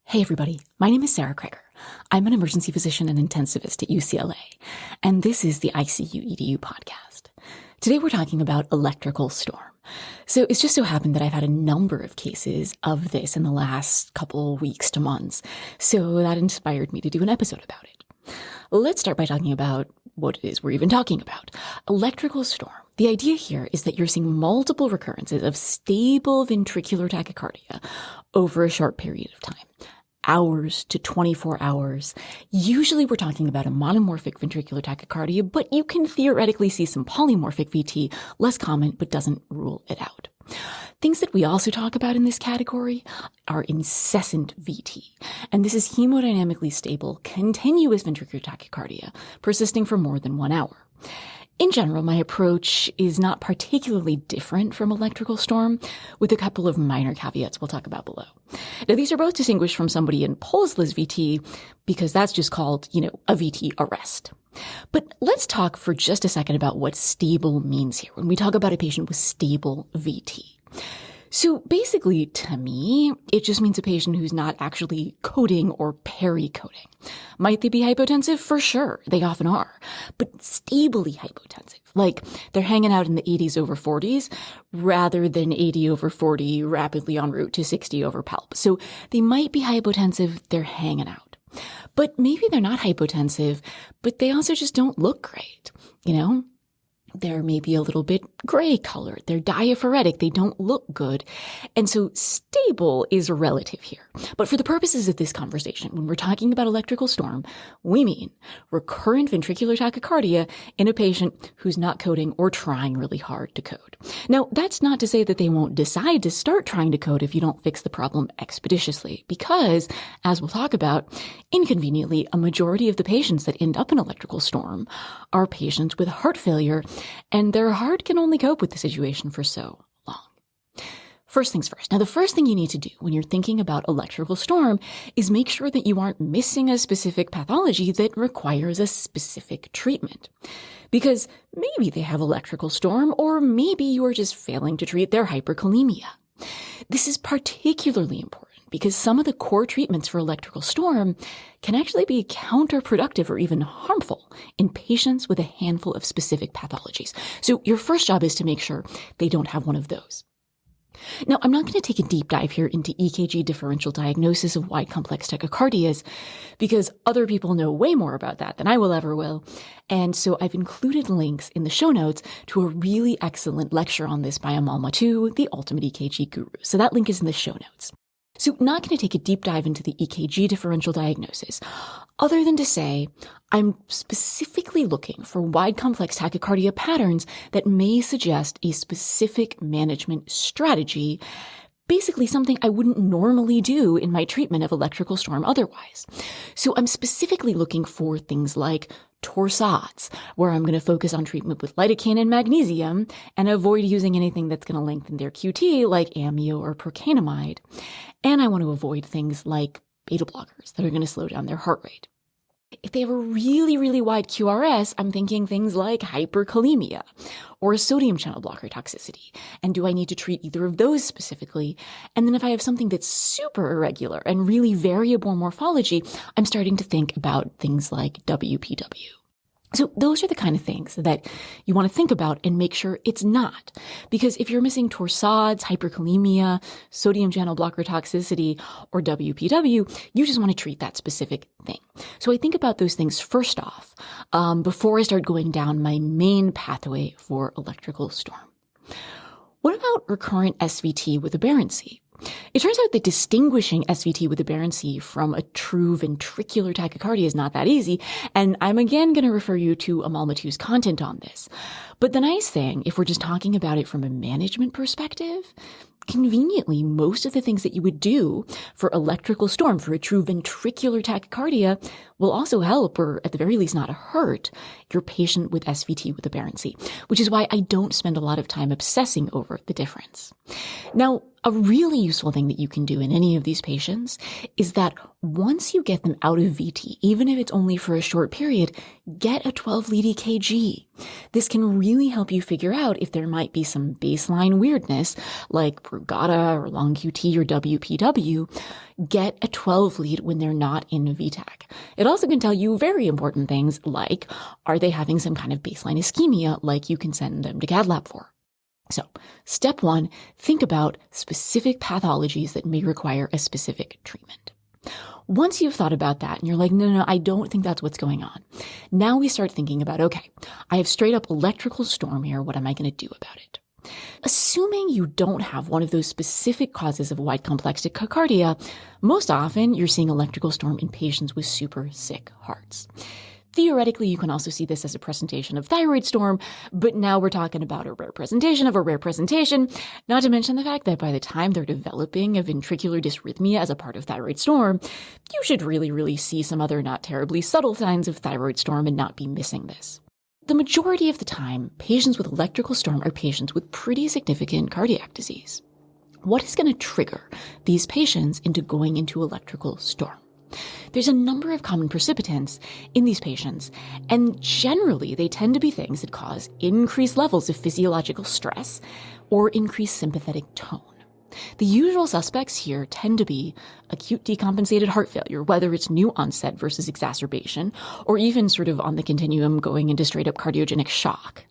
Hey everybody, my name is Sarah Kreger. I'm an emergency physician and intensivist at UCLA, and this is the ICU EDU podcast. Today we're talking about electrical storm. So it's just so happened that I've had a number of cases of this in the last couple weeks to months, so that inspired me to do an episode about it. Let's start by talking about what it is we're even talking about. Electrical storm. The idea here is that you're seeing multiple recurrences of stable ventricular tachycardia over a short period of time. Hours to 24 hours. Usually we're talking about a monomorphic ventricular tachycardia, but you can theoretically see some polymorphic VT, less common, but doesn't rule it out. Things that we also talk about in this category are incessant VT, and this is hemodynamically stable, continuous ventricular tachycardia, persisting for more than 1 hour. In general, my approach is not particularly different from electrical storm, with a couple of minor caveats we'll talk about below. Now, these are both distinguished from somebody in pulseless VT because that's just called, a VT arrest. But let's talk for just a second about what stable means here when we talk about a patient with stable VT. So basically, to me, it just means a patient who's not actually coding or pericoding. Might they be hypotensive? For sure. They often are. But stably hypotensive. Like they're hanging out in the 80s over 40s rather than 80 over 40 rapidly en route to 60 over palp. So they might be hypotensive. They're hanging out. But maybe they're not hypotensive, but they also just don't look great, They're maybe a little bit gray colored. They're diaphoretic. They don't look good. And so stable is relative here. But for the purposes of this conversation, when we're talking about electrical storm, we mean recurrent ventricular tachycardia in a patient who's not coding or trying really hard to code. Now, that's not to say that they won't decide to start trying to code if you don't fix the problem expeditiously, because, as we'll talk about, inconveniently, a majority of the patients that end up in electrical storm are patients with heart failure, and their heart can only cope with the situation for so long. First things first. Now, the first thing you need to do when you're thinking about electrical storm is make sure that you aren't missing a specific pathology that requires a specific treatment. Because maybe they have electrical storm, or maybe you are just failing to treat their hyperkalemia. This is particularly important because some of the core treatments for electrical storm can actually be counterproductive or even harmful in patients with a handful of specific pathologies. So your first job is to make sure they don't have one of those. Now, I'm not going to take a deep dive here into EKG differential diagnosis of wide complex tachycardias because other people know way more about that than I will ever will. And so I've included links in the show notes to a really excellent lecture on this by Am Netw, the ultimate EKG guru. So that link is in the show notes. So not going to take a deep dive into the EKG differential diagnosis, other than to say I'm specifically looking for wide complex tachycardia patterns that may suggest a specific management strategy, basically something I wouldn't normally do in my treatment of electrical storm otherwise. So I'm specifically looking for things like torsades, where I'm going to focus on treatment with lidocaine and magnesium and avoid using anything that's going to lengthen their QT like amio or procainamide. And I want to avoid things like beta blockers that are going to slow down their heart rate. If they have a really, really wide QRS, I'm thinking things like hyperkalemia or a sodium channel blocker toxicity. And do I need to treat either of those specifically? And then if I have something that's super irregular and really variable morphology, I'm starting to think about things like WPW. So those are the kind of things that you want to think about and make sure it's not. Because if you're missing torsades, hyperkalemia, sodium channel blocker toxicity, or WPW, you just want to treat that specific thing. So I think about those things first off, before I start going down my main pathway for electrical storm. What about recurrent SVT with aberrancy? It turns out that distinguishing SVT with aberrancy from a true ventricular tachycardia is not that easy, and I'm again going to refer you to Am Netw's content on this. But the nice thing, if we're just talking about it from a management perspective, conveniently, most of the things that you would do for electrical storm, for a true ventricular tachycardia, will also help, or at the very least not hurt, your patient with SVT with aberrancy, which is why I don't spend a lot of time obsessing over the difference. Now, a really useful thing that you can do in any of these patients is that once you get them out of VT, even if it's only for a short period, get a 12-lead EKG. This can really help you figure out if there might be some baseline weirdness like Brugada or long QT or WPW. Get a 12-lead when they're not in VTAC. It also can tell you very important things like, are they having some kind of baseline ischemia like you can send them to cath lab for? So, step 1, think about specific pathologies that may require a specific treatment. Once you've thought about that and you're like, no, I don't think that's what's going on. Now we start thinking about, okay, I have straight up electrical storm here. What am I going to do about it? Assuming you don't have one of those specific causes of wide complex tachycardia, most often you're seeing electrical storm in patients with super sick hearts. Theoretically, you can also see this as a presentation of thyroid storm, but now we're talking about a rare presentation of a rare presentation, not to mention the fact that by the time they're developing a ventricular dysrhythmia as a part of thyroid storm, you should really see some other not terribly subtle signs of thyroid storm and not be missing this. The majority of the time, patients with electrical storm are patients with pretty significant cardiac disease. What is going to trigger these patients into going into electrical storm? There's a number of common precipitants in these patients, and generally they tend to be things that cause increased levels of physiological stress or increased sympathetic tone. The usual suspects here tend to be acute decompensated heart failure, whether it's new onset versus exacerbation, or even sort of on the continuum going into straight up cardiogenic shock.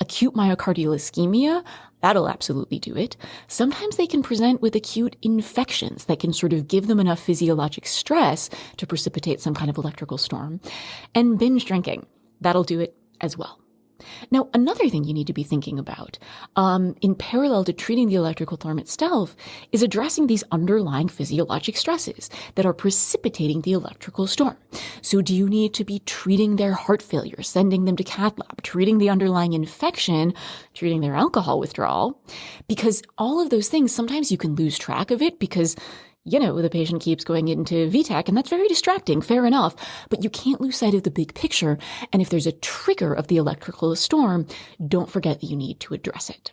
Acute myocardial ischemia, that'll absolutely do it. Sometimes they can present with acute infections that can sort of give them enough physiologic stress to precipitate some kind of electrical storm. And binge drinking, that'll do it as well. Now, another thing you need to be thinking about, in parallel to treating the electrical storm itself, is addressing these underlying physiologic stresses that are precipitating the electrical storm. So do you need to be treating their heart failure, sending them to cath lab, treating the underlying infection, treating their alcohol withdrawal? Because all of those things, sometimes you can lose track of it because the patient keeps going into VTAC, and that's very distracting, fair enough, but you can't lose sight of the big picture. And if there's a trigger of the electrical storm, don't forget that you need to address it.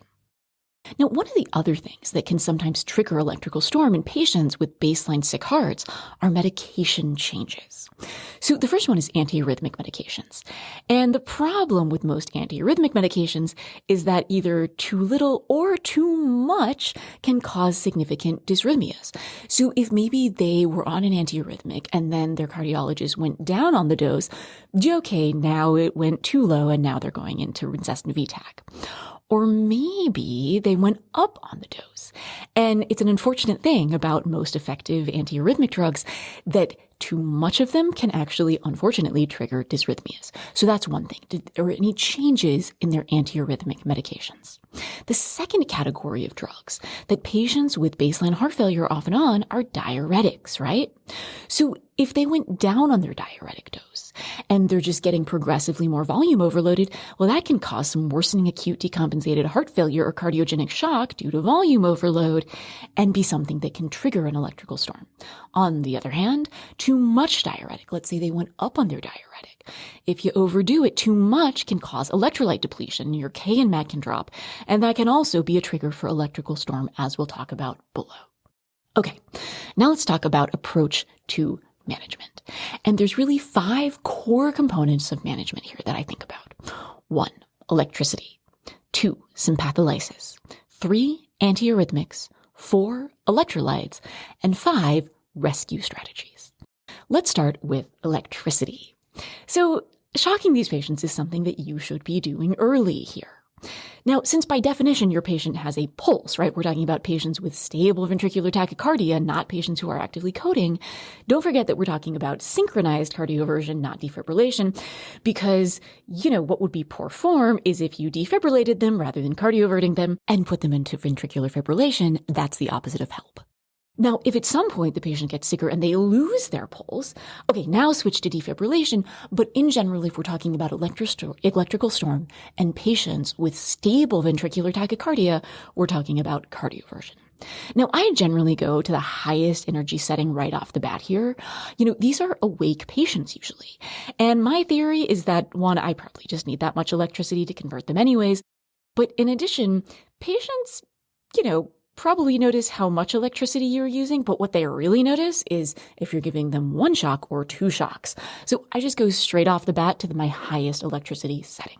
Now, one of the other things that can sometimes trigger electrical storm in patients with baseline sick hearts are medication changes. So the first one is antiarrhythmic medications. And the problem with most antiarrhythmic medications is that either too little or too much can cause significant dysrhythmias. So if maybe they were on an antiarrhythmic and then their cardiologist went down on the dose, okay, now it went too low and now they're going into incessant VTAC. Or maybe they went up on the dose. And it's an unfortunate thing about most effective antiarrhythmic drugs that too much of them can actually, unfortunately, trigger dysrhythmias. So that's one thing. Did there were any changes in their antiarrhythmic medications? The second category of drugs that patients with baseline heart failure are often on are diuretics, right? So if they went down on their diuretic dose and they're just getting progressively more volume overloaded, well, that can cause some worsening acute decompensated heart failure or cardiogenic shock due to volume overload and be something that can trigger an electrical storm. On the other hand, too much diuretic, let's say they went up on their diuretic. If you overdo it too much, can cause electrolyte depletion. Your K and MAT can drop, and that can also be a trigger for electrical storm, as we'll talk about below. Okay, now let's talk about approach to management. And there's really 5 core components of management here that I think about. 1, electricity. 2, sympatholysis. 3, antiarrhythmics. 4, electrolytes. And 5, rescue strategies. Let's start with electricity. So, shocking these patients is something that you should be doing early here. Now, since by definition your patient has a pulse, right? We're talking about patients with stable ventricular tachycardia, not patients who are actively coding. Don't forget that we're talking about synchronized cardioversion, not defibrillation, because, what would be poor form is if you defibrillated them rather than cardioverting them and put them into ventricular fibrillation. That's the opposite of help. Now, if at some point the patient gets sicker and they lose their pulse, okay, now switch to defibrillation. But in general, if we're talking about electrical storm and patients with stable ventricular tachycardia, we're talking about cardioversion. Now, I generally go to the highest energy setting right off the bat here. These are awake patients usually. And my theory is that, 1, I probably just need that much electricity to convert them anyways. But in addition, patients, probably notice how much electricity you're using, but what they really notice is if you're giving them 1 shock or 2 shocks. So I just go straight off the bat to my highest electricity setting.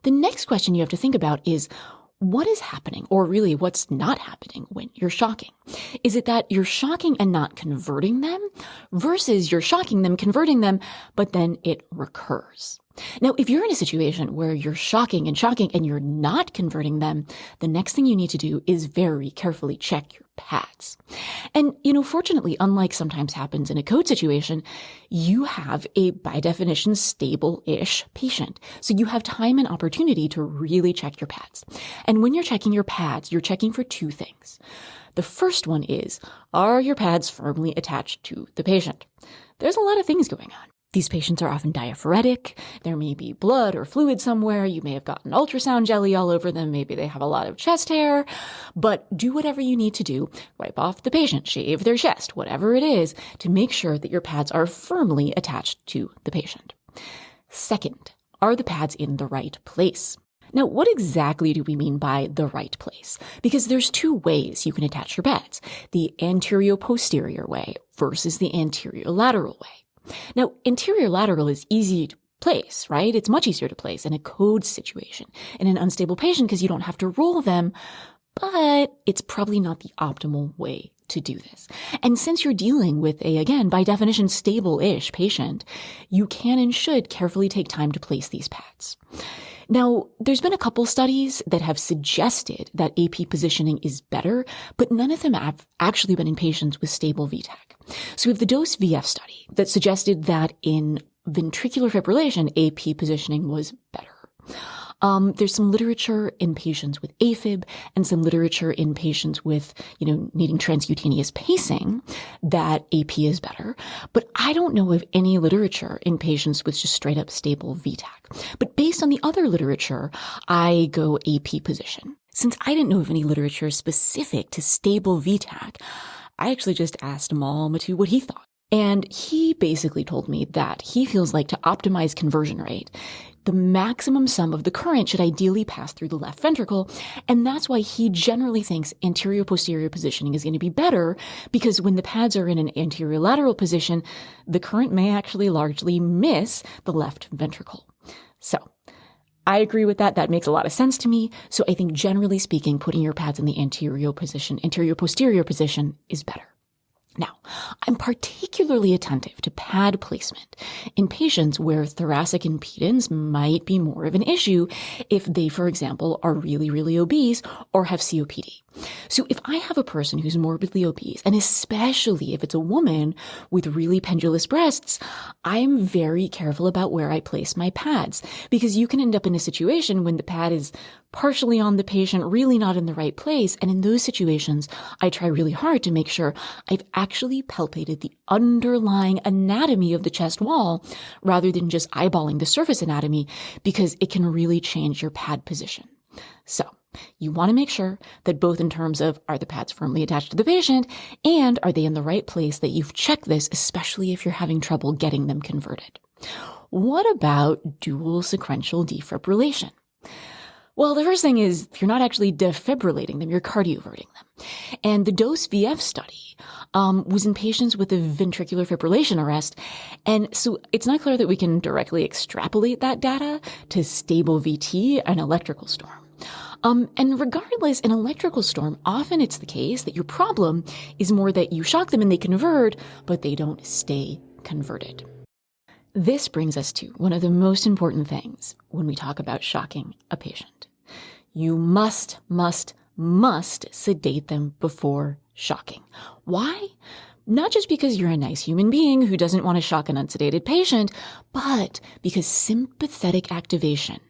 The next question you have to think about is, what is happening, or really what's not happening when you're shocking? Is it that you're shocking and not converting them versus you're shocking them, converting them, but then it recurs? Now, if you're in a situation where you're shocking and you're not converting them, the next thing you need to do is very carefully check your pads. And, fortunately, unlike sometimes happens in a code situation, you have a, by definition, stable-ish patient. So you have time and opportunity to really check your pads. And when you're checking your pads, you're checking for 2 things. The first one is, are your pads firmly attached to the patient? There's a lot of things going on. These patients are often diaphoretic. There may be blood or fluid somewhere. You may have gotten ultrasound jelly all over them. Maybe they have a lot of chest hair. But do whatever you need to do. Wipe off the patient, shave their chest, whatever it is, to make sure that your pads are firmly attached to the patient. Second, are the pads in the right place? Now, what exactly do we mean by the right place? Because there's 2 ways you can attach your pads, the anterior-posterior way versus the anterior-lateral way. Now, anterior-lateral is easy to place, right? It's much easier to place in a code situation in an unstable patient because you don't have to roll them, but it's probably not the optimal way to do this. And since you're dealing with a, again, by definition, stable-ish patient, you can and should carefully take time to place these pads. Now, there's been a couple studies that have suggested that AP positioning is better, but none of them have actually been in patients with stable VTAC. So we have the DOSE VF study that suggested that in ventricular fibrillation, AP positioning was better. There's some literature in patients with AFib and some literature in patients with, needing transcutaneous pacing that AP is better. But I don't know of any literature in patients with just straight up stable VTAC. But based on the other literature, I go AP position. Since I didn't know of any literature specific to stable VTAC, I actually just asked Mal Matu what he thought. And he basically told me that he feels like to optimize conversion rate, the maximum sum of the current should ideally pass through the left ventricle. And that's why he generally thinks anterior-posterior positioning is going to be better, because when the pads are in an anterior-lateral position, the current may actually largely miss the left ventricle. So I agree with that. That makes a lot of sense to me. So I think generally speaking, putting your pads in the anterior-posterior position is better. Now, I'm particularly attentive to pad placement in patients where thoracic impedance might be more of an issue if they, for example, are really, really obese or have COPD. So if I have a person who's morbidly obese, and especially if it's a woman with really pendulous breasts, I'm very careful about where I place my pads, because you can end up in a situation when the pad is partially on the patient, really not in the right place. And in those situations, I try really hard to make sure I've actually palpated the underlying anatomy of the chest wall rather than just eyeballing the surface anatomy, because it can really change your pad position. So you want to make sure that both in terms of are the pads firmly attached to the patient and are they in the right place, that you've checked this, especially if you're having trouble getting them converted. What about dual sequential defibrillation? Well, the first thing is you're not actually defibrillating them, you're cardioverting them. And the DOSE VF study was in patients with a ventricular fibrillation arrest. And so it's not clear that we can directly extrapolate that data to stable VT and electrical storm. And regardless, in electrical storm, often it's the case that your problem is more that you shock them and they convert, but they don't stay converted. This brings us to one of the most important things when we talk about shocking a patient. You must sedate them before shocking. Why? Not just because you're a nice human being who doesn't want to shock an unsedated patient, but because sympathetic activation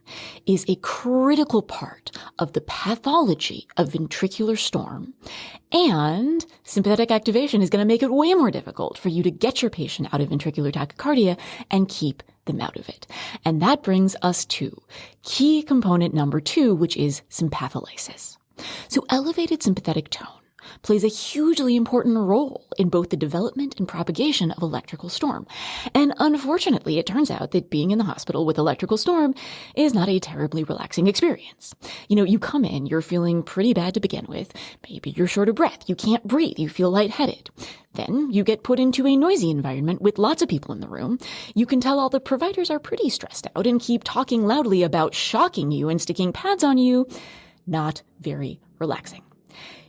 is a critical part of the pathology of ventricular storm. And sympathetic activation is going to make it way more difficult for you to get your patient out of ventricular tachycardia and keep them out of it. And that brings us to key component number 2, which is sympatholysis. So elevated sympathetic tone plays a hugely important role in both the development and propagation of electrical storm. And unfortunately, it turns out that being in the hospital with electrical storm is not a terribly relaxing experience. You come in, you're feeling pretty bad to begin with. Maybe you're short of breath, you can't breathe, you feel lightheaded. Then you get put into a noisy environment with lots of people in the room. You can tell all the providers are pretty stressed out and keep talking loudly about shocking you and sticking pads on you. Not very relaxing.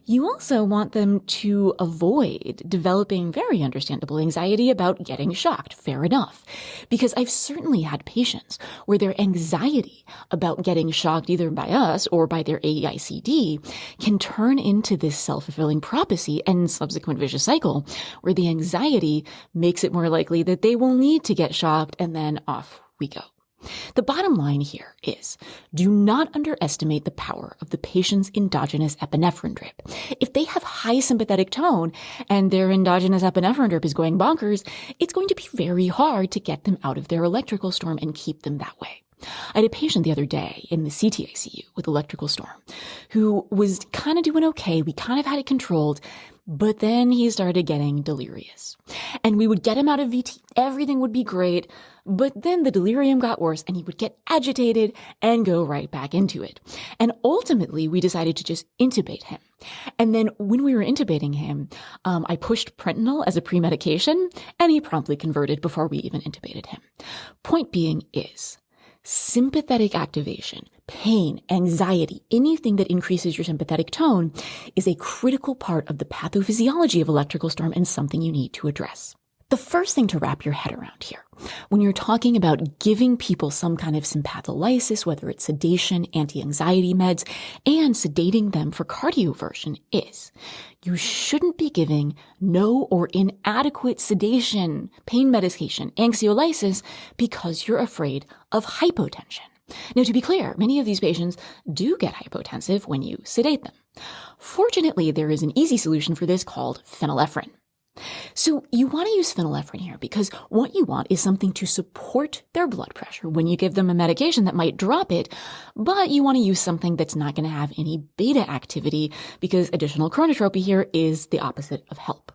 You also want them to avoid developing very understandable anxiety about getting shocked. Fair enough. Because I've certainly had patients where their anxiety about getting shocked either by us or by their AEICD can turn into this self-fulfilling prophecy and subsequent vicious cycle where the anxiety makes it more likely that they will need to get shocked, and then off we go. The bottom line here is, do not underestimate the power of the patient's endogenous epinephrine drip. If they have high sympathetic tone and their endogenous epinephrine drip is going bonkers, it's going to be very hard to get them out of their electrical storm and keep them that way. I had a patient the other day in the CTICU with electrical storm who was kind of doing okay. We kind of had it controlled, but then he started getting delirious. And we would get him out of VT. Everything would be great. But then the delirium got worse and he would get agitated and go right back into it. And ultimately, we decided to just intubate him. And then when we were intubating him, I pushed Prentanil as a pre-medication, and he promptly converted before we even intubated him. Point being is, sympathetic activation, pain, anxiety, anything that increases your sympathetic tone is a critical part of the pathophysiology of electrical storm and something you need to address. The first thing to wrap your head around here, when you're talking about giving people some kind of sympatholysis, whether it's sedation, anti-anxiety meds, and sedating them for cardioversion, is you shouldn't be giving no or inadequate sedation, pain medication, anxiolysis because you're afraid of hypotension. Now, to be clear, many of these patients do get hypotensive when you sedate them. Fortunately, there is an easy solution for this called phenylephrine. So you want to use phenylephrine here because what you want is something to support their blood pressure when you give them a medication that might drop it, but you want to use something that's not going to have any beta activity because additional chronotropy here is the opposite of help.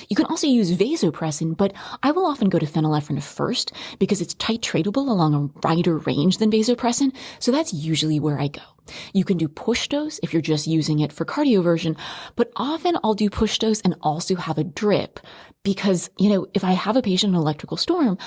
You can also use vasopressin, but I will often go to phenylephrine first because it's titratable along a wider range than vasopressin, so that's usually where I go. You can do push dose if you're just using it for cardioversion, but often I'll do push dose and also have a drip because, if I have a patient in electrical storm,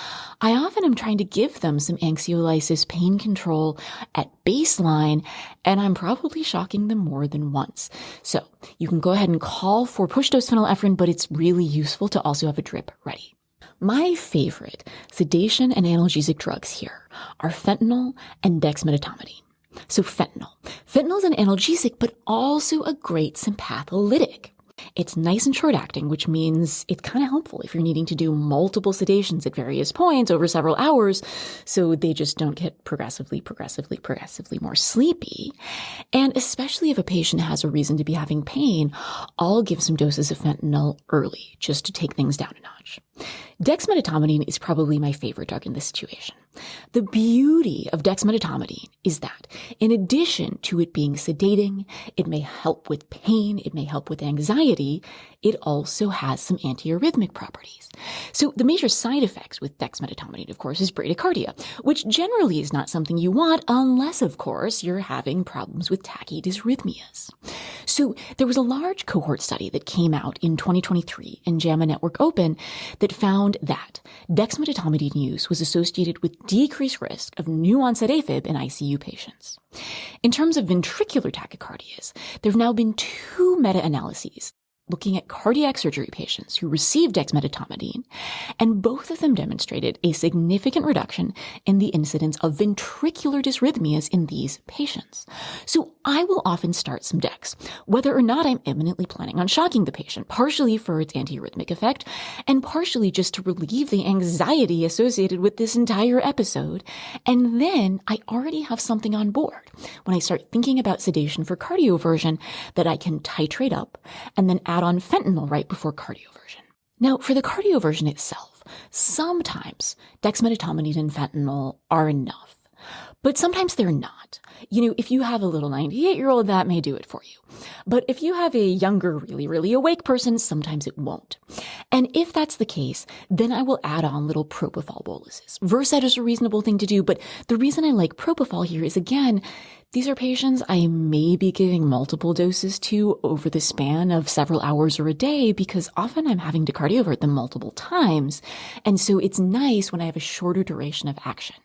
I often am trying to give them some anxiolysis pain control at baseline, and I'm probably shocking them more than once. So you can go ahead and call for push dose phenylephrine, but it's really useful to also have a drip ready. My favorite sedation and analgesic drugs here are fentanyl and dexmedetomidine. So fentanyl. Fentanyl is an analgesic, but also a great sympatholytic. It's nice and short-acting, which means it's kind of helpful if you're needing to do multiple sedations at various points over several hours, so they just don't get progressively more sleepy. And especially if a patient has a reason to be having pain, I'll give some doses of fentanyl early, just to take things down a notch. Dexmedetomidine is probably my favorite drug in this situation. The beauty of dexmedetomidine is that, in addition to it being sedating, it may help with pain, it may help with anxiety, it also has some antiarrhythmic properties. So the major side effects with dexmedetomidine, of course, is bradycardia, which generally is not something you want unless, of course, you're having problems with tachydysrhythmias. So there was a large cohort study that came out in 2023 in JAMA Netw Open that found that dexmedetomidine use was associated with decreased risk of new onset AFib in ICU patients. In terms of ventricular tachycardias, there have now been 2 meta-analyses looking at cardiac surgery patients who received dexmedetomidine, and both of them demonstrated a significant reduction in the incidence of ventricular dysrhythmias in these patients. So I will often start some dex, whether or not I'm imminently planning on shocking the patient, partially for its antiarrhythmic effect, and partially just to relieve the anxiety associated with this entire episode. And then I already have something on board when I start thinking about sedation for cardioversion that I can titrate up and then add on fentanyl right before cardioversion. Now, for the cardioversion itself, sometimes dexmedetomidine and fentanyl are enough. But sometimes they're not. If you have a little 98-year-old, that may do it for you. But if you have a younger, really, really awake person, sometimes it won't. And if that's the case, then I will add on little propofol boluses. Versed is a reasonable thing to do, but the reason I like propofol here is, again, these are patients I may be giving multiple doses to over the span of several hours or a day because often I'm having to cardiovert them multiple times. And so it's nice when I have a shorter duration of action.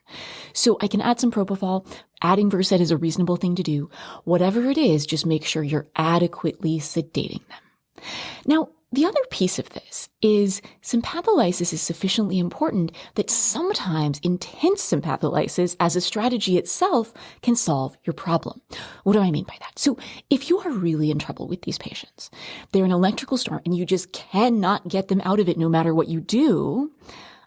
So I can add some propofol. Adding Versed is a reasonable thing to do. Whatever it is, just make sure you're adequately sedating them. Now, the other piece of this is sympatholysis is sufficiently important that sometimes intense sympatholysis as a strategy itself can solve your problem. What do I mean by that? So if you are really in trouble with these patients, they're in an electrical storm and you just cannot get them out of it no matter what you do,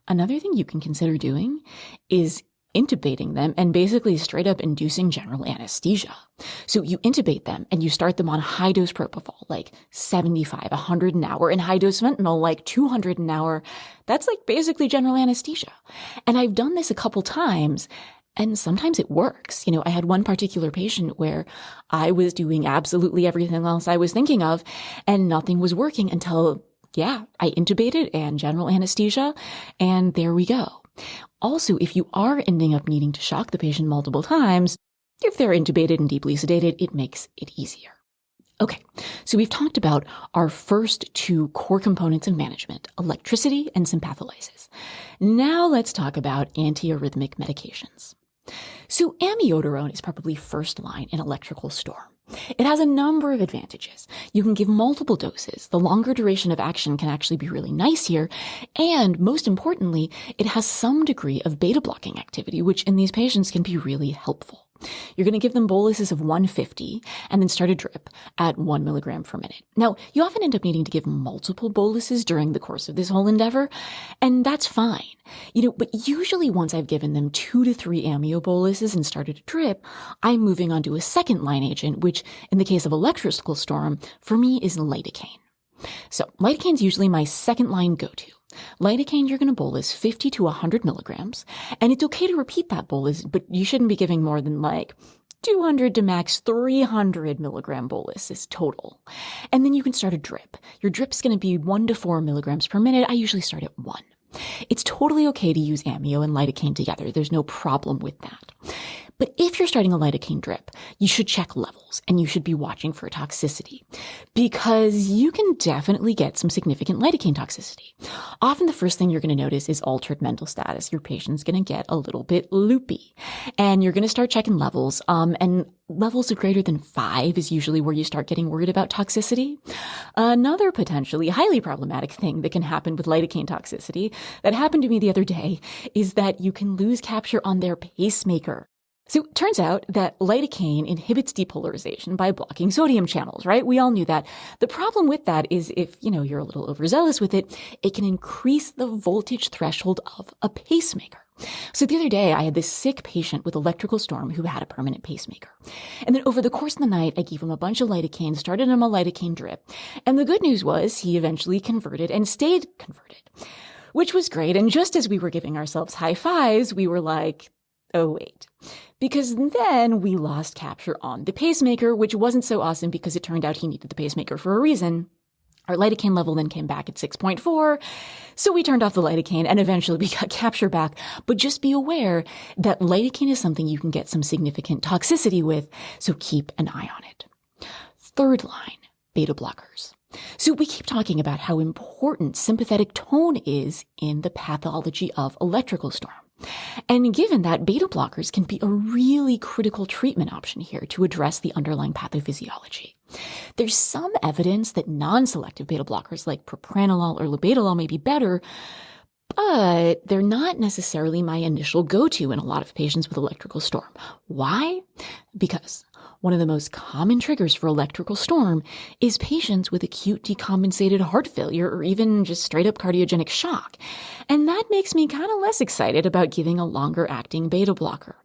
another thing you can consider doing is intubating them and basically straight up inducing general anesthesia. So you intubate them and you start them on high dose propofol, like 75, 100 an hour, and high dose fentanyl, like 200 an hour. That's like basically general anesthesia. And I've done this a couple times and sometimes it works. I had one particular patient where I was doing absolutely everything else I was thinking of and nothing was working until, I intubated and general anesthesia, and there we go. Also, if you are ending up needing to shock the patient multiple times, if they're intubated and deeply sedated, it makes it easier. Okay, so we've talked about our first two core components of management, electricity and sympatholysis. Now let's talk about antiarrhythmic medications. So amiodarone is probably first line in electrical storm. It has a number of advantages. You can give multiple doses. The longer duration of action can actually be really nice here. And most importantly, it has some degree of beta blocking activity, which in these patients can be really helpful. You're going to give them boluses of 150 and then start a drip at 1 milligram per minute. Now, you often end up needing to give multiple boluses during the course of this whole endeavor, and that's fine. But usually once I've given them 2 to 3 amio boluses and started a drip, I'm moving on to a second line agent, which in the case of electrical storm, for me is lidocaine. So lidocaine is usually my second line go-to. Lidocaine, you're going to bolus 50 to 100 milligrams, and it's okay to repeat that bolus, but you shouldn't be giving more than 200 to max 300 milligram boluses total. And then you can start a drip. Your drip's going to be 1 to 4 milligrams per minute. I usually start at 1. It's totally okay to use amio and lidocaine together. There's no problem with that. But if you're starting a lidocaine drip, you should check levels and you should be watching for toxicity because you can definitely get some significant lidocaine toxicity. Often the first thing you're going to notice is altered mental status. Your patient's going to get a little bit loopy and you're going to start checking levels. And levels of greater than 5 is usually where you start getting worried about toxicity. Another potentially highly problematic thing that can happen with lidocaine toxicity that happened to me the other day is that you can lose capture on their pacemaker. So it turns out that lidocaine inhibits depolarization by blocking sodium channels, right? We all knew that. The problem with that is if, you're a little overzealous with it, it can increase the voltage threshold of a pacemaker. So the other day, I had this sick patient with electrical storm who had a permanent pacemaker. And then over the course of the night, I gave him a bunch of lidocaine, started him a lidocaine drip. And the good news was he eventually converted and stayed converted, which was great. And just as we were giving ourselves high fives, we were like, oh, wait. Because then we lost capture on the pacemaker, which wasn't so awesome because it turned out he needed the pacemaker for a reason. Our lidocaine level then came back at 6.4, so we turned off the lidocaine and eventually we got capture back. But just be aware that lidocaine is something you can get some significant toxicity with, so keep an eye on it. Third line, beta blockers. So we keep talking about how important sympathetic tone is in the pathology of electrical storm. And given that, beta blockers can be a really critical treatment option here to address the underlying pathophysiology. There's some evidence that non-selective beta blockers like propranolol or labetalol may be better, but they're not necessarily my initial go-to in a lot of patients with electrical storm. Why? Because one of the most common triggers for electrical storm is patients with acute decompensated heart failure or even just straight up cardiogenic shock. And that makes me kind of less excited about giving a longer acting beta blocker.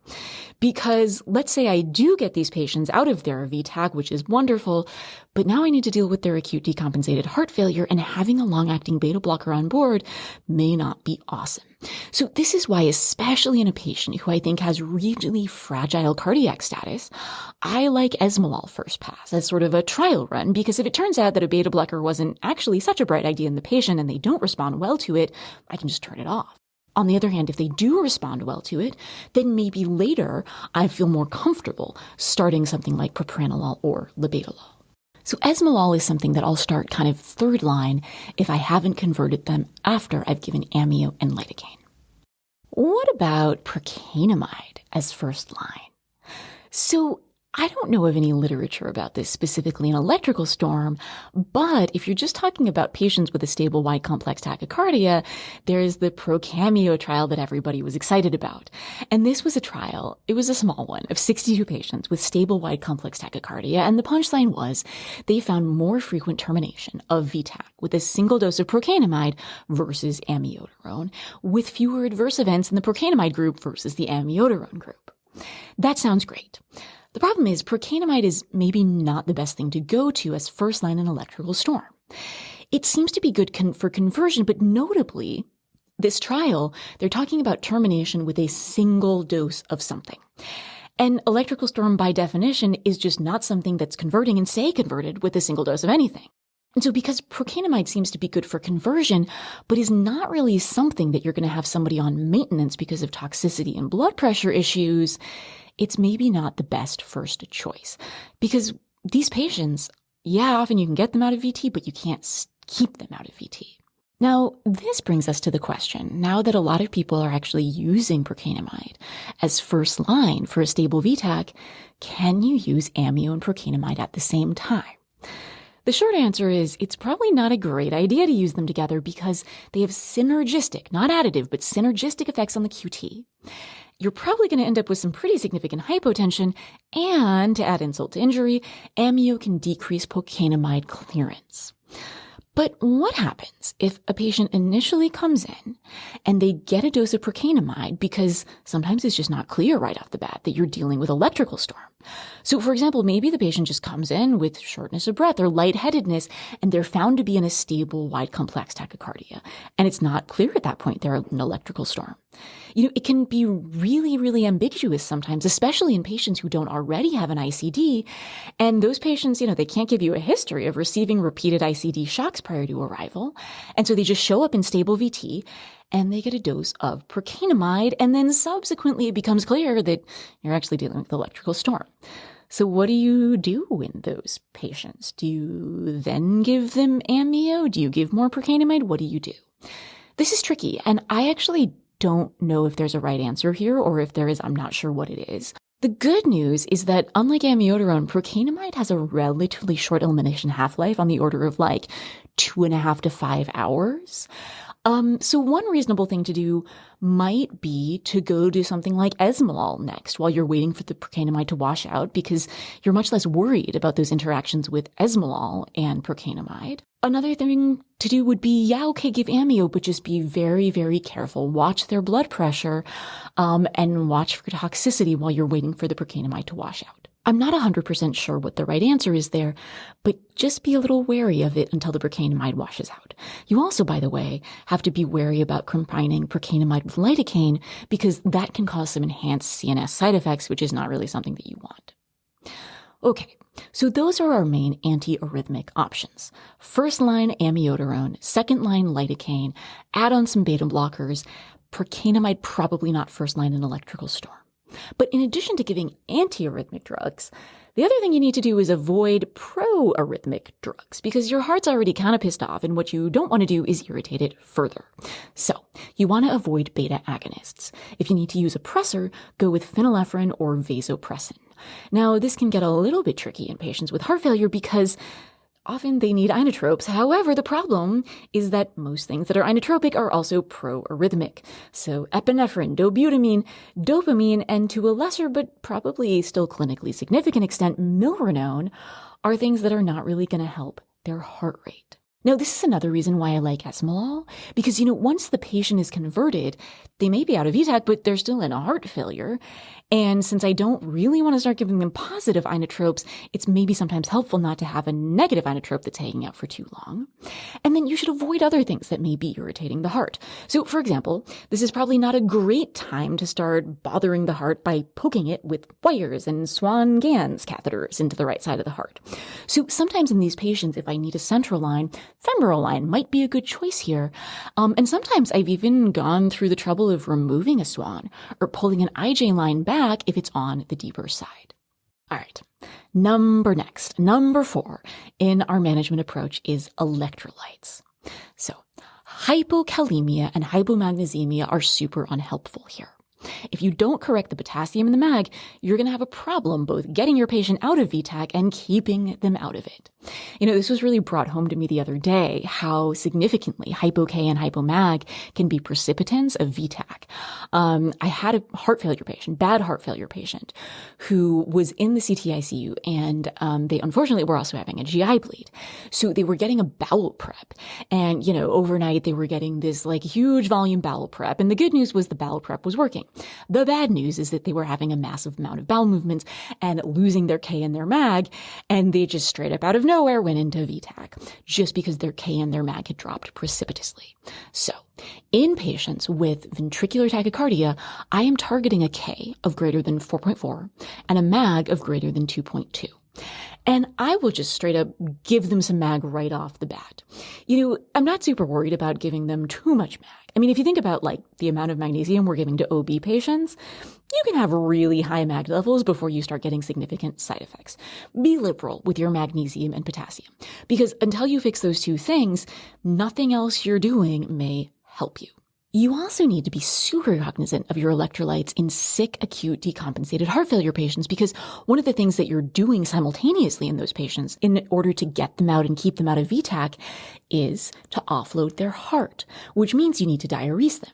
Because let's say I do get these patients out of their VTAC, which is wonderful, But now I need to deal with their acute decompensated heart failure, and having a long-acting beta blocker on board may not be awesome. So this is why, especially in a patient who I think has really fragile cardiac status, I like esmolol first pass as sort of a trial run, because if it turns out that a beta blocker wasn't actually such a bright idea in the patient and they don't respond well to it, I can just turn it off. On the other hand, if they do respond well to it, then maybe later I feel more comfortable starting something like propranolol or labetalol. So esmolol is something that I'll start kind of third line if I haven't converted them after I've given amio and lidocaine. What about procainamide as first line? So I don't know of any literature about this specifically in electrical storm, but if you're just talking about patients with a stable wide complex tachycardia, there's the ProCameo trial that everybody was excited about. And this was a trial, it was a small one, of 62 patients with stable wide complex tachycardia, and the punchline was they found more frequent termination of VTAC with a single dose of procainamide versus amiodarone, with fewer adverse events in the procainamide group versus the amiodarone group. That sounds great. The problem is procainamide is maybe not the best thing to go to as first line in electrical storm. It seems to be good for conversion, but notably, this trial, they're talking about termination with a single dose of something. And electrical storm, by definition, is just not something that's converting and stay converted with a single dose of anything. And so because procainamide seems to be good for conversion, but is not really something that you're going to have somebody on maintenance because of toxicity and blood pressure issues, it's maybe not the best first choice. Because these patients, often you can get them out of VT, but you can't keep them out of VT. Now, this brings us to the question, now that a lot of people are actually using procainamide as first line for a stable VTAC, can you use amio and procainamide at the same time? The short answer is it's probably not a great idea to use them together because they have synergistic, not additive, but synergistic effects on the QT. You're probably going to end up with some pretty significant hypotension, and to add insult to injury, amio can decrease procainamide clearance. But what happens if a patient initially comes in and they get a dose of procainamide because sometimes it's just not clear right off the bat that you're dealing with electrical storm? So, for example, maybe the patient just comes in with shortness of breath or lightheadedness, and they're found to be in a stable, wide, complex tachycardia. And it's not clear at that point they're in an electrical storm. It can be really ambiguous sometimes, especially in patients who don't already have an ICD. And those patients, they can't give you a history of receiving repeated ICD shocks prior to arrival. And so they just show up in stable VT and they get a dose of procainamide. And then subsequently it becomes clear that you're actually dealing with electrical storm. So what do you do in those patients? Do you then give them amio? Do you give more procainamide? What do you do? This is tricky. And I actually don't know if there's a right answer here, or if there is, I'm not sure what it is. The good news is that unlike amiodarone, procainamide has a relatively short elimination half-life on the order of 2.5 to 5 hours. So one reasonable thing to do might be to go do something like esmolol next while you're waiting for the procainamide to wash out, because you're much less worried about those interactions with esmolol and procainamide. Another thing to do would be, okay, give amio, but just be very careful. Watch their blood pressure, and watch for toxicity while you're waiting for the procainamide to wash out. I'm not 100% sure what the right answer is there, but just be a little wary of it until the procainamide washes out. You also, by the way, have to be wary about combining procainamide with lidocaine, because that can cause some enhanced CNS side effects, which is not really something that you want. Okay, so those are our main antiarrhythmic options. First line, amiodarone. Second line, lidocaine. Add on some beta blockers. Procainamide, probably not first line in electrical storm. But in addition to giving antiarrhythmic drugs, the other thing you need to do is avoid proarrhythmic drugs, because your heart's already kind of pissed off, and what you don't want to do is irritate it further. So you want to avoid beta agonists. If you need to use a pressor, go with phenylephrine or vasopressin. Now, this can get a little bit tricky in patients with heart failure because often they need inotropes. However, the problem is that most things that are inotropic are also proarrhythmic. So epinephrine, dobutamine, dopamine, and to a lesser but probably still clinically significant extent, milrinone, are things that are not really going to help their heart rate. Now, this is another reason why I like esmolol, because, once the patient is converted, they may be out of VTAC, but they're still in a heart failure. And since I don't really want to start giving them positive inotropes, it's maybe sometimes helpful not to have a negative inotrope that's hanging out for too long. And then you should avoid other things that may be irritating the heart. So, for example, this is probably not a great time to start bothering the heart by poking it with wires and Swan-Ganz catheters into the right side of the heart. So sometimes in these patients, if I need a central line, femoral line might be a good choice here. And sometimes I've even gone through the trouble of removing a swan or pulling an IJ line back if it's on the deeper side. All right. Number 4 in our management approach is electrolytes. So hypokalemia and hypomagnesemia are super unhelpful here. If you don't correct the potassium in the mag, you're going to have a problem both getting your patient out of VTAC and keeping them out of it. This was really brought home to me the other day, how significantly hypo-K and hypomag can be precipitants of VTAC. I had a bad heart failure patient, who was in the CTICU, and they unfortunately were also having a GI bleed. So they were getting a bowel prep, and, overnight they were getting this huge volume bowel prep. And the good news was the bowel prep was working. The bad news is that they were having a massive amount of bowel movements and losing their K and their mag, and they just straight up out of nowhere went into VTAC just because their K and their mag had dropped precipitously. So in patients with ventricular tachycardia, I am targeting a K of greater than 4.4 and a mag of greater than 2.2. And I will just straight up give them some mag right off the bat. I'm not super worried about giving them too much mag. I mean, if you think about the amount of magnesium we're giving to OB patients, you can have really high mag levels before you start getting significant side effects. Be liberal with your magnesium and potassium, because until you fix those two things, nothing else you're doing may help you. You also need to be super cognizant of your electrolytes in sick, acute, decompensated heart failure patients, because one of the things that you're doing simultaneously in those patients in order to get them out and keep them out of VTAC is to offload their heart, which means you need to diurese them.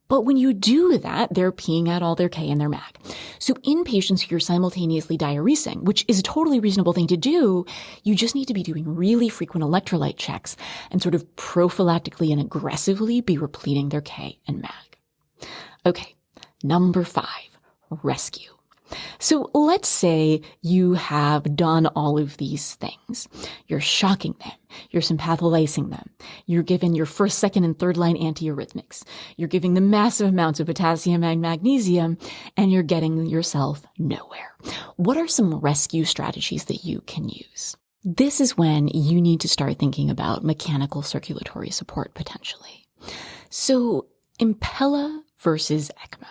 But when you do that, they're peeing out all their K and their mag. So in patients who you're simultaneously diuresing, which is a totally reasonable thing to do, you just need to be doing really frequent electrolyte checks and sort of prophylactically and aggressively be repleting their K and mag. Okay, number 5, rescue. So let's say you have done all of these things. You're shocking them. You're sympatholysing them. You're giving your first, second, and third line antiarrhythmics. You're giving them massive amounts of potassium and magnesium, and you're getting yourself nowhere. What are some rescue strategies that you can use? This is when you need to start thinking about mechanical circulatory support potentially. So Impella versus ECMO.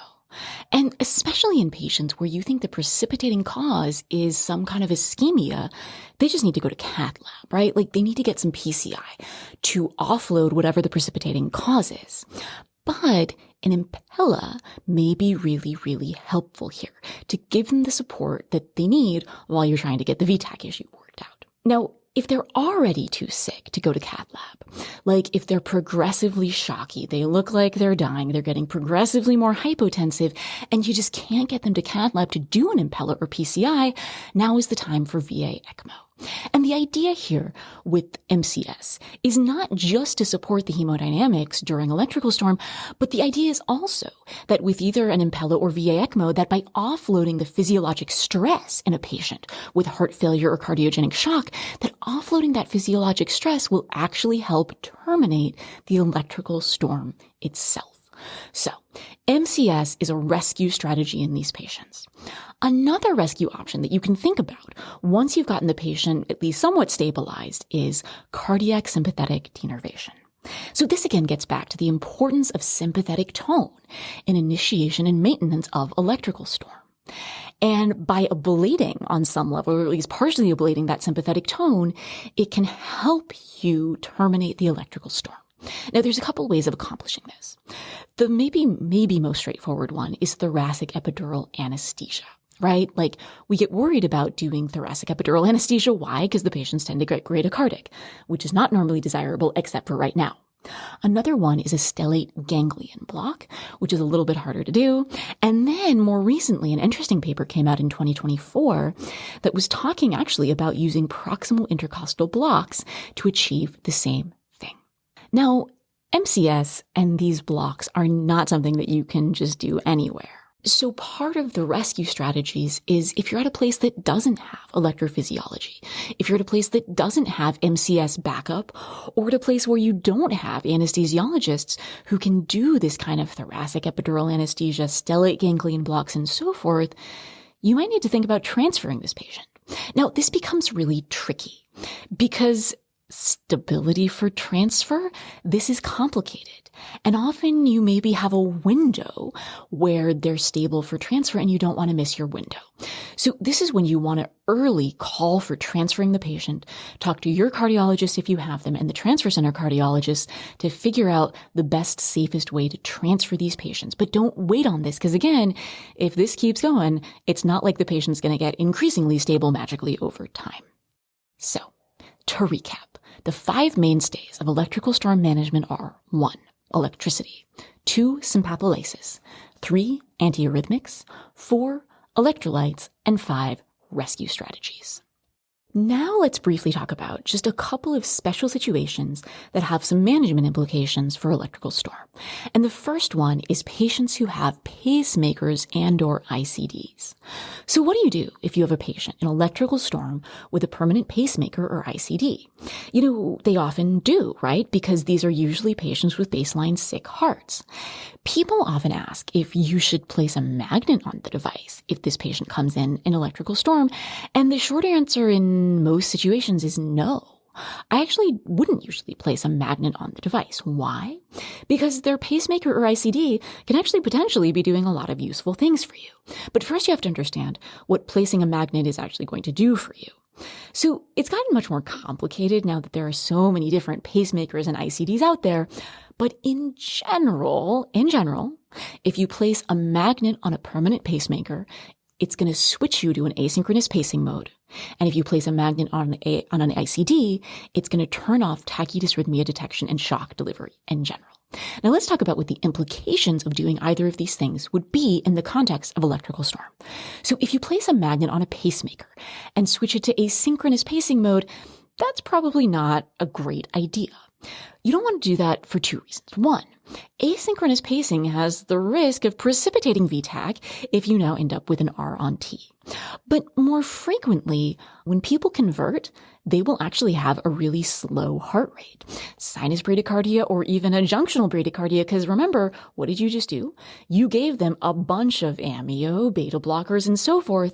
And especially in patients where you think the precipitating cause is some kind of ischemia, they just need to go to cath lab, right? They need to get some PCI to offload whatever the precipitating cause is. But an Impella may be really, really helpful here to give them the support that they need while you're trying to get the VTAC issue worked out. Now, if they're already too sick to go to cath lab, if they're progressively shocky, they look like they're dying, they're getting progressively more hypotensive, and you just can't get them to cath lab to do an Impella or PCI, now is the time for VA ECMO. And the idea here with MCS is not just to support the hemodynamics during electrical storm, but the idea is also that with either an Impella or VA ECMO, that by offloading the physiologic stress in a patient with heart failure or cardiogenic shock, that offloading that physiologic stress will actually help terminate the electrical storm itself. So, MCS is a rescue strategy in these patients. Another rescue option that you can think about once you've gotten the patient at least somewhat stabilized is cardiac sympathetic denervation. So this again gets back to the importance of sympathetic tone in initiation and maintenance of electrical storm. And by ablating on some level, or at least partially ablating that sympathetic tone, it can help you terminate the electrical storm. Now, there's a couple ways of accomplishing this. The maybe most straightforward one is thoracic epidural anesthesia, right? We get worried about doing thoracic epidural anesthesia. Why? Because the patients tend to get bradycardic, which is not normally desirable except for right now. Another one is a stellate ganglion block, which is a little bit harder to do. And then more recently, an interesting paper came out in 2024 that was talking actually about using proximal intercostal blocks to achieve the same thing. Now, MCS and these blocks are not something that you can just do anywhere. So part of the rescue strategies is if you're at a place that doesn't have electrophysiology, if you're at a place that doesn't have MCS backup, or at a place where you don't have anesthesiologists who can do this kind of thoracic epidural anesthesia, stellate ganglion blocks, and so forth, you might need to think about transferring this patient. Now, this becomes really tricky because stability for transfer, this is complicated. And often you maybe have a window where they're stable for transfer and you don't want to miss your window. So this is when you want to early call for transferring the patient, talk to your cardiologist if you have them and the transfer center cardiologist to figure out the best, safest way to transfer these patients. But don't wait on this because again, if this keeps going, it's not like the patient's going to get increasingly stable magically over time. So, to recap, the 5 mainstays of electrical storm management are 1. Electricity, 2. Sympatholysis, 3. Antiarrhythmics, 4. Electrolytes, and 5. Rescue strategies. Now let's briefly talk about just a couple of special situations that have some management implications for electrical storm. And the first one is patients who have pacemakers and/or ICDs. So what do you do if you have a patient in electrical storm with a permanent pacemaker or ICD? They often do, right? Because these are usually patients with baseline sick hearts. People often ask if you should place a magnet on the device if this patient comes in electrical storm. And the short answer in most situations is no. I actually wouldn't usually place a magnet on the device. Why? Because their pacemaker or ICD can actually potentially be doing a lot of useful things for you. But first you have to understand what placing a magnet is actually going to do for you. So it's gotten much more complicated now that there are so many different pacemakers and ICDs out there. But in general, if you place a magnet on a permanent pacemaker, it's going to switch you to an asynchronous pacing mode. And if you place a magnet on an ICD, it's going to turn off tachydysrhythmia detection and shock delivery in general. Now let's talk about what the implications of doing either of these things would be in the context of electrical storm. So if you place a magnet on a pacemaker and switch it to asynchronous pacing mode, that's probably not a great idea. You don't want to do that for 2 reasons. 1, asynchronous pacing has the risk of precipitating VTach if you now end up with an R on T. But more frequently, when people convert, they will actually have a really slow heart rate, sinus bradycardia, or even a junctional bradycardia. Because remember, what did you just do? You gave them a bunch of amio, beta blockers, and so forth.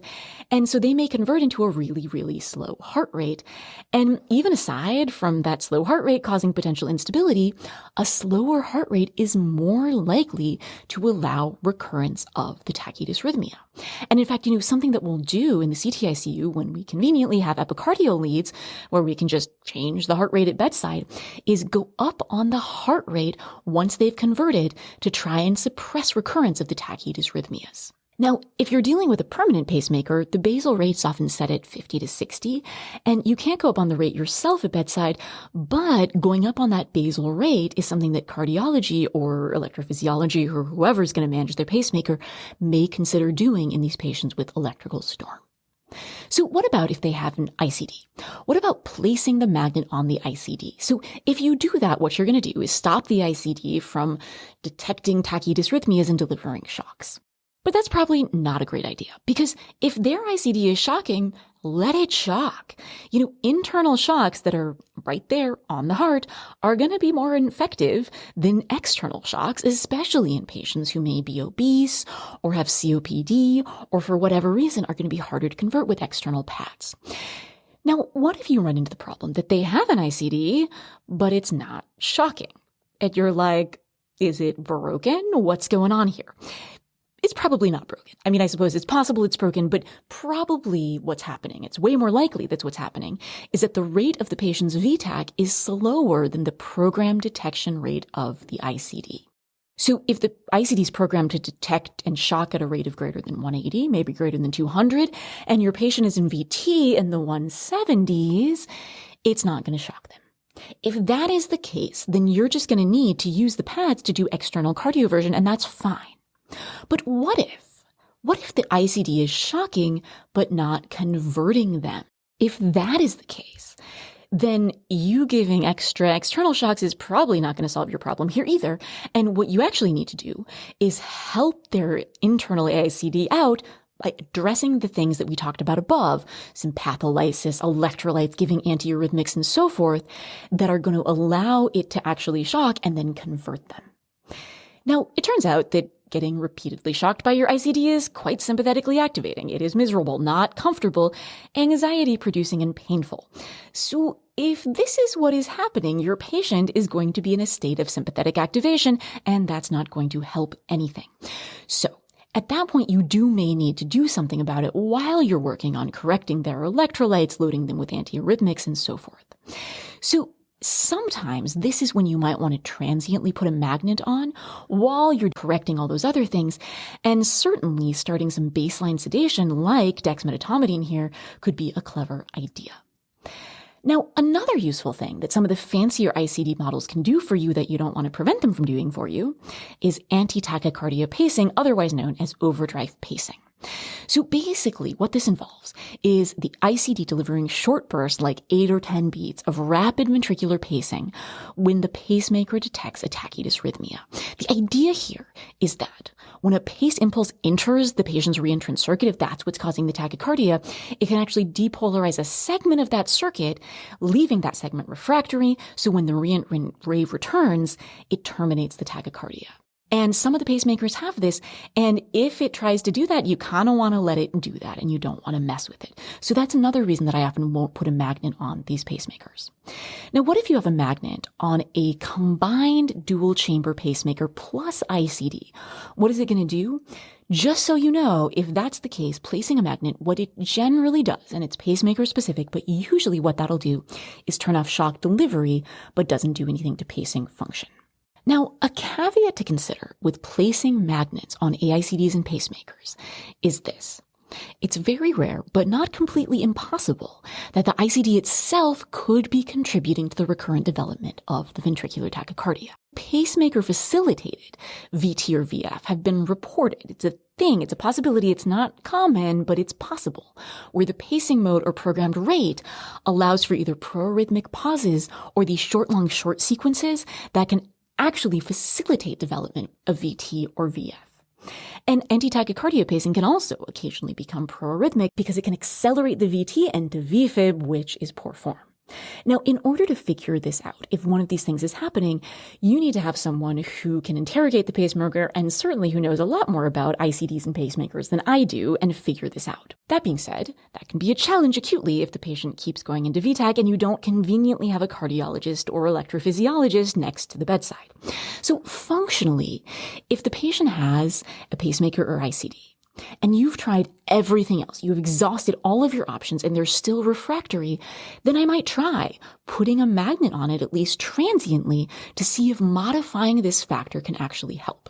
And so they may convert into a really, really slow heart rate. And even aside from that slow heart rate causing potential instability, a slower heart rate is more likely to allow recurrence of the tachydysrhythmia. And in fact, something that we'll do in the CTICU when we conveniently have epicardial leads, where we can just change the heart rate at bedside, is go up on the heart rate once they've converted to try and suppress recurrence of the tachydysrhythmias. Now, if you're dealing with a permanent pacemaker, the basal rate's often set at 50 to 60, and you can't go up on the rate yourself at bedside, but going up on that basal rate is something that cardiology or electrophysiology or whoever's going to manage their pacemaker may consider doing in these patients with electrical storm. So what about if they have an ICD? What about placing the magnet on the ICD? So if you do that, what you're going to do is stop the ICD from detecting tachydysrhythmias and delivering shocks. But that's probably not a great idea, because if their ICD is shocking, let it shock. Internal shocks that are right there on the heart are going to be more effective than external shocks, especially in patients who may be obese or have COPD or for whatever reason are going to be harder to convert with external pads. Now, what if you run into the problem that they have an ICD, but it's not shocking? And you're like, is it broken? What's going on here? It's probably not broken. I suppose it's possible it's broken, but probably what's happening, it's way more likely that's what's happening, is that the rate of the patient's VTach is slower than the programmed detection rate of the ICD. So if the ICD is programmed to detect and shock at a rate of greater than 180, maybe greater than 200, and your patient is in VT in the 170s, it's not going to shock them. If that is the case, then you're just going to need to use the pads to do external cardioversion, and that's fine. But what if the ICD is shocking but not converting them? If that is the case, then you giving extra external shocks is probably not going to solve your problem here either. And what you actually need to do is help their internal AICD out by addressing the things that we talked about above, sympatholysis, electrolytes, giving antiarrhythmics, and so forth, that are going to allow it to actually shock and then convert them. Now, it turns out that getting repeatedly shocked by your ICD is quite sympathetically activating. It is miserable, not comfortable, anxiety-producing, and painful. So if this is what is happening, your patient is going to be in a state of sympathetic activation, and that's not going to help anything. So at that point, you may need to do something about it while you're working on correcting their electrolytes, loading them with antiarrhythmics, and so forth. So sometimes this is when you might want to transiently put a magnet on while you're correcting all those other things. And certainly starting some baseline sedation like dexmedetomidine here could be a clever idea. Now, another useful thing that some of the fancier ICD models can do for you that you don't want to prevent them from doing for you is anti-tachycardia pacing, otherwise known as overdrive pacing. So basically what this involves is the ICD delivering short bursts like 8 or 10 beats of rapid ventricular pacing when the pacemaker detects a tachydysrhythmia. The idea here is that when a pace impulse enters the patient's reentrant circuit, if that's what's causing the tachycardia, it can actually depolarize a segment of that circuit, leaving that segment refractory, so when the reentrant wave returns, it terminates the tachycardia. And some of the pacemakers have this, and if it tries to do that, you kind of want to let it do that, and you don't want to mess with it. So that's another reason that I often won't put a magnet on these pacemakers. Now, what if you have a magnet on a combined dual chamber pacemaker plus ICD? What is it going to do? Just so you know, if that's the case, placing a magnet, what it generally does, and it's pacemaker specific, but usually what that'll do is turn off shock delivery, but doesn't do anything to pacing function. Now, a caveat to consider with placing magnets on AICDs and pacemakers is this. It's very rare, but not completely impossible, that the ICD itself could be contributing to the recurrent development of the ventricular tachycardia. Pacemaker-facilitated VT or VF have been reported. It's a thing. It's a possibility. It's not common, but it's possible, where the pacing mode or programmed rate allows for either proarrhythmic pauses or these short-long short sequences that can actually facilitate development of VT or VF. And anti-tachycardia pacing can also occasionally become proarrhythmic because it can accelerate the VT and to VFib, which is poor form. Now, in order to figure this out, if one of these things is happening, you need to have someone who can interrogate the pacemaker and certainly who knows a lot more about ICDs and pacemakers than I do and figure this out. That being said, that can be a challenge acutely if the patient keeps going into VTAC and you don't conveniently have a cardiologist or electrophysiologist next to the bedside. So functionally, if the patient has a pacemaker or ICD, and you've tried everything else, you've exhausted all of your options and they're still refractory, then I might try putting a magnet on it at least transiently to see if modifying this factor can actually help.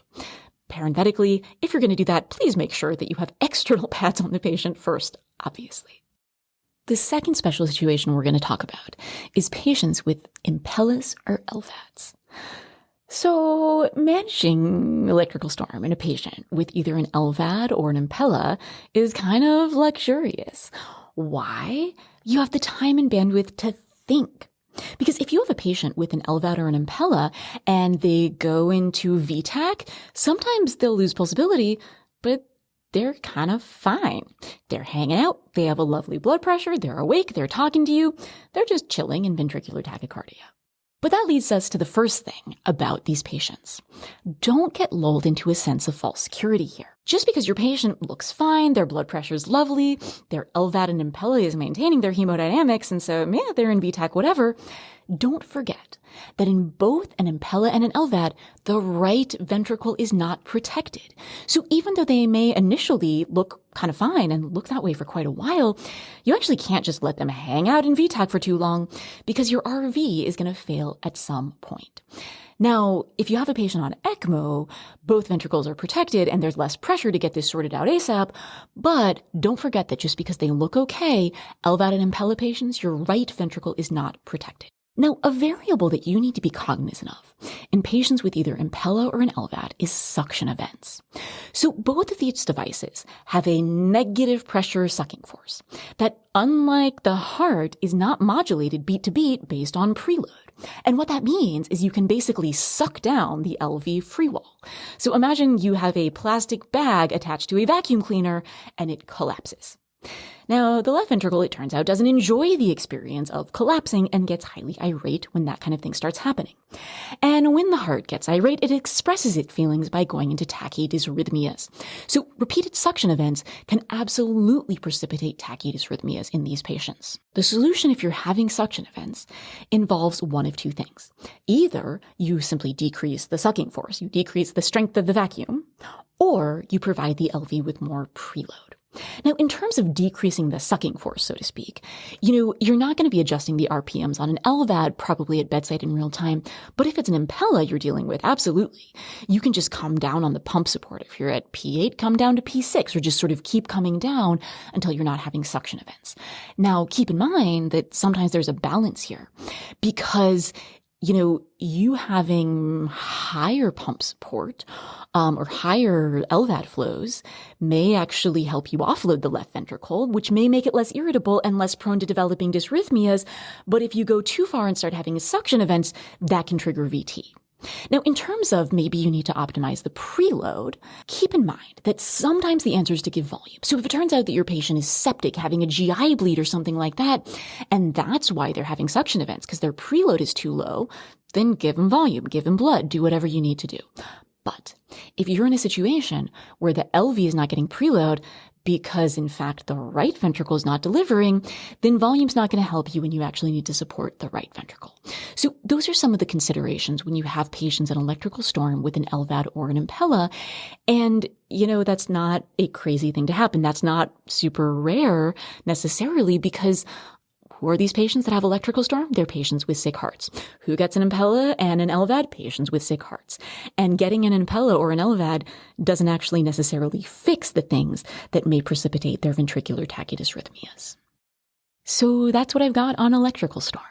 Parenthetically, if you're going to do that, please make sure that you have external pads on the patient first, obviously. The second special situation we're going to talk about is patients with impellus or LVADs. So managing electrical storm in a patient with either an LVAD or an impella is kind of luxurious. Why? You have the time and bandwidth to think. Because if you have a patient with an LVAD or an impella and they go into VTAC, sometimes they'll lose pulsability, but they're kind of fine. They're hanging out. They have a lovely blood pressure. They're awake. They're talking to you. They're just chilling in ventricular tachycardia. But that leads us to the first thing about these patients. Don't get lulled into a sense of false security here. Just because your patient looks fine, their blood pressure is lovely, their LVAD and impella is maintaining their hemodynamics, and so, they're in VTAC, whatever, don't forget that in both an impella and an LVAD, the right ventricle is not protected. So even though they may initially look kind of fine and look that way for quite a while, you actually can't just let them hang out in VTAC for too long because your RV is going to fail at some point. Now, if you have a patient on ECMO, both ventricles are protected and there's less pressure to get this sorted out ASAP, but don't forget that just because they look okay, LVAD and impella patients, your right ventricle is not protected. Now, a variable that you need to be cognizant of in patients with either Impella or an LVAD is suction events. So both of these devices have a negative pressure sucking force that, unlike the heart, is not modulated beat to beat based on preload. And what that means is you can basically suck down the LV free wall. So imagine you have a plastic bag attached to a vacuum cleaner and it collapses. Now, the left ventricle, it turns out, doesn't enjoy the experience of collapsing and gets highly irate when that kind of thing starts happening. And when the heart gets irate, it expresses its feelings by going into tachydysrhythmias. So repeated suction events can absolutely precipitate tachydysrhythmias in these patients. The solution, if you're having suction events, involves one of two things. Either you simply decrease the sucking force, you decrease the strength of the vacuum, or you provide the LV with more preload. Now, in terms of decreasing the sucking force, so to speak, you're not going to be adjusting the RPMs on an LVAD probably at bedside in real time. But if it's an Impella you're dealing with, absolutely. You can just come down on the pump support. If you're at P8, come down to P6 or just sort of keep coming down until you're not having suction events. Now, keep in mind that sometimes there's a balance here because you having higher pump support or higher LVAD flows may actually help you offload the left ventricle, which may make it less irritable and less prone to developing dysrhythmias. But if you go too far and start having suction events, that can trigger VT. Now, in terms of maybe you need to optimize the preload, keep in mind that sometimes the answer is to give volume. So if it turns out that your patient is septic, having a GI bleed or something like that, and that's why they're having suction events because their preload is too low, then give them volume, give them blood, do whatever you need to do. But if you're in a situation where the LV is not getting preload because, in fact, the right ventricle is not delivering, then volume's not going to help you when you actually need to support the right ventricle. So those are some of the considerations when you have patients in electrical storm with an LVAD or an Impella. And, that's not a crazy thing to happen. That's not super rare necessarily because who are these patients that have electrical storm? They're patients with sick hearts. Who gets an Impella and an LVAD? Patients with sick hearts. And getting an Impella or an LVAD doesn't actually necessarily fix the things that may precipitate their ventricular tachydysrhythmias. So that's what I've got on electrical storm.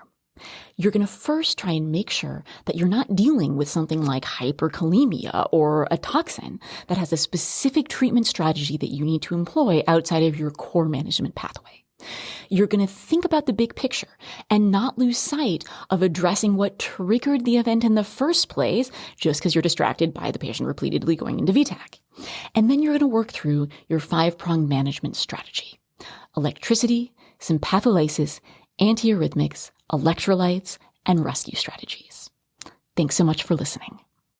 You're going to first try and make sure that you're not dealing with something like hyperkalemia or a toxin that has a specific treatment strategy that you need to employ outside of your core management pathway. You're going to think about the big picture and not lose sight of addressing what triggered the event in the first place just because you're distracted by the patient repeatedly going into VTAC. And then you're going to work through your 5-pronged management strategy: electricity, sympatholysis, antiarrhythmics, electrolytes, and rescue strategies. Thanks so much for listening.